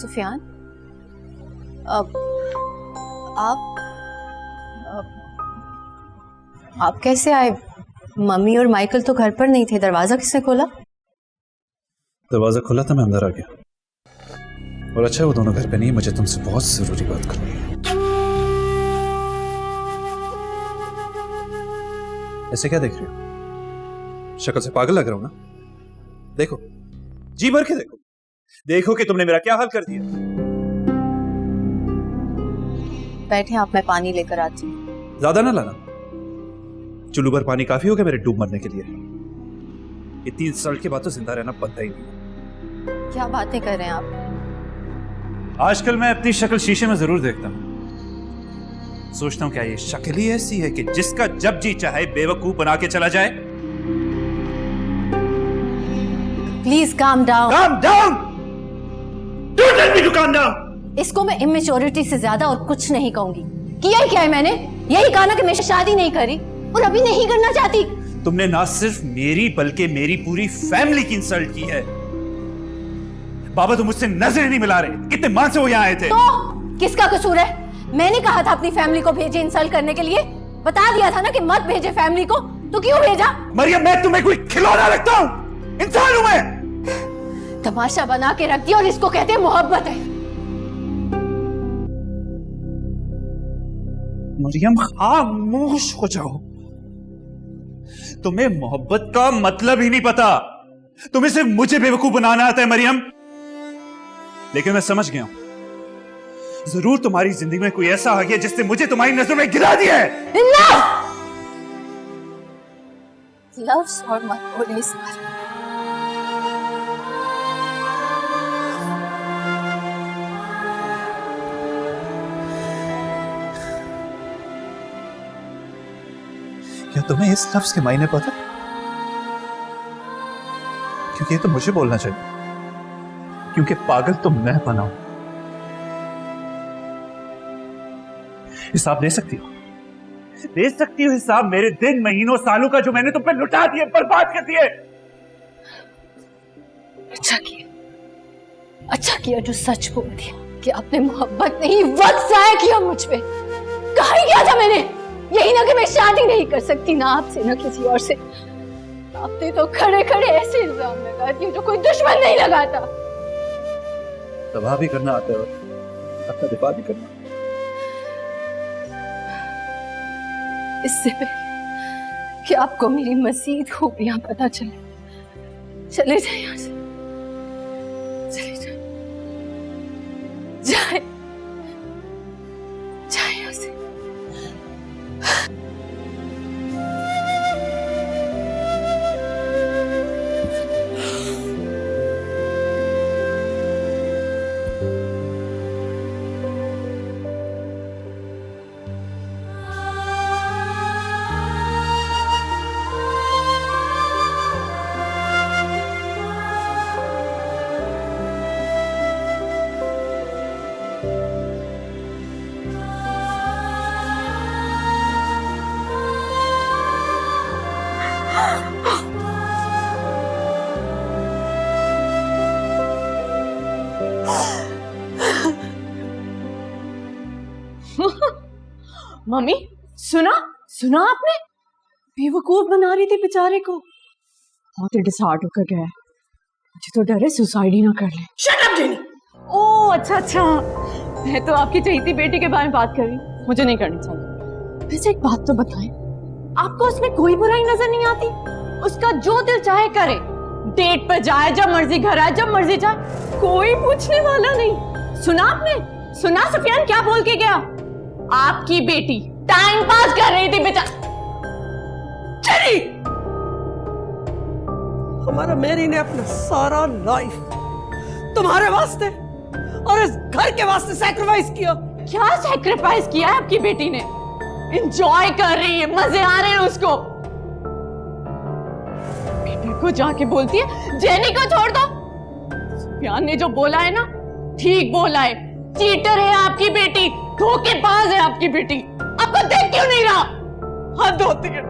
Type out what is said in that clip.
सुफियान, आप कैसे आए? मम्मी और माइकल तो घर पर नहीं थे, दरवाजा किसने खोला? दरवाजा खुला था, मैं अंदर आ गया। और अच्छा वो दोनों घर पे नहीं, मुझे तुमसे बहुत जरूरी बात करनी है। ऐसे क्या देख रहे हो? शक्ल से पागल लग रहा हूं ना? देखो, जी भर के देखो, देखो कि तुमने मेरा क्या हाल कर दिया। बैठे आप, मैं पानी लेकर आती हूँ। ज्यादा ना लाना, चुल्लू भर पानी काफी हो गया मेरे डूब मरने के लिए। ये 3 साल के बाद तो जिंदा रहना बनता ही नहीं। क्या बातें कर रहे हैं आप? आजकल मैं अपनी शक्ल शीशे में जरूर देखता हूँ, सोचता हूँ क्या ये शक्ल ही ऐसी है कि जिसका जब जी चाहे बेवकूफ बना के चला जाए। Please calm down. Calm down? Don't tell me to calm down. इसको मैं इमेच्योरिटी से ज्यादा और कुछ नहीं कहूंगी। किया ही क्या है मैंने? यही कहा ना कि मैं शादी नहीं करी और अभी नहीं करना चाहती। तुमने ना सिर्फ मेरी बल्कि मेरी पूरी फैमिली की इंसल्ट की है। बाबा तो मुझसे नजर नहीं मिला रहे, कितने माह से वो यहाँ आए थे। तो किसका कसूर है? मैंने कहा था अपनी फैमिली को भेजे इंसल्ट करने के लिए, बता दिया था ना कि मत भेजे फैमिली को, तो क्यों भेजा? मरियम, मैं तुम्हें कोई खिलौना लगता हूँ? इंसान हूं मैं। तमाशा बना के रख दिया और इसको कहते हैं मोहब्बत है। मरियम खामोश हो जाओ, तुम्हें मोहब्बत का मतलब ही नहीं पता, तुम्हें सिर्फ मुझे बेवकूफ बनाना आता है मरियम। लेकिन मैं समझ गया हूं, जरूर तुम्हारी जिंदगी में कोई ऐसा आ गया जिसने मुझे तुम्हारी नजरों में गिरा दिया है। लव्स और मत बोलिए इस बारे में। क्या तुम्हें इस लफ्ज के मायने पता? क्योंकि ये तो मुझे बोलना चाहिए, क्योंकि पागल तो मैं बना हूं। हिसाब दे सकती हो? दे सकती हो हिसाब मेरे दिन, महीनों, सालों का जो मैंने तुम पे लुटा दिए, बर्बाद कर दिए। अच्छा किया जो सच बोल दिया कि आपने मोहब्बत नहीं वक्त जाया किया मुझ पे। कहा ही क्या था मैंने? यही ना कि मैं शादी नहीं कर सकती, ना आपसे ना किसी और से। आपने तो खड़े खड़े ऐसे इल्जाम लगा दिए जो कोई दुश्मन नहीं लगाता। तबाह भी करना आता है और अपना दिफा भी करना। इससे पहले कि आपको मेरी मजीद खूबियां पता चले जाए यहाँ से, चले जाए, जाए यहाँ से। मम्मी, सुना आपने? बेवकूफ बना रही थी बेचारे को, बहुत ही डिसहार्ट होकर गया है। मुझे तो डर है सुसाइड ही ना कर ले। Shut up jenny. ओह अच्छा, मैं तो आपकी चहेती बेटी के बारे में बात कर रही, मुझे नहीं करनी चाहिए। वैसे एक बात तो बताएं, आपको उसमें कोई बुराई नजर नहीं आती? उसका जो दिल चाहे करे, डेट पर जाए, जब मर्जी घर आए, जब मर्जी जाए, कोई पूछने वाला नहीं। सुना आपने? सुना सुफियान क्या बोल के गया? आपकी बेटी टाइम पास कर रही थी बेचारी। हमारा मेरी ने अपना सारा लाइफ तुम्हारे वास्ते और इस घर के वास्ते सैक्रिफाइस किया। क्या सैक्रिफाइस किया है आपकी बेटी ने? एंजॉय कर रही है, मजे आ रहे हैं उसको। बेटे को जाके बोलती है जेनी को छोड़ दो। सुफियान ने जो बोला है ना, ठीक बोला है। चीटर है आपकी बेटी, धोखेबाज है आपकी बेटी। आपको देख क्यों नहीं रहा? हद होती है।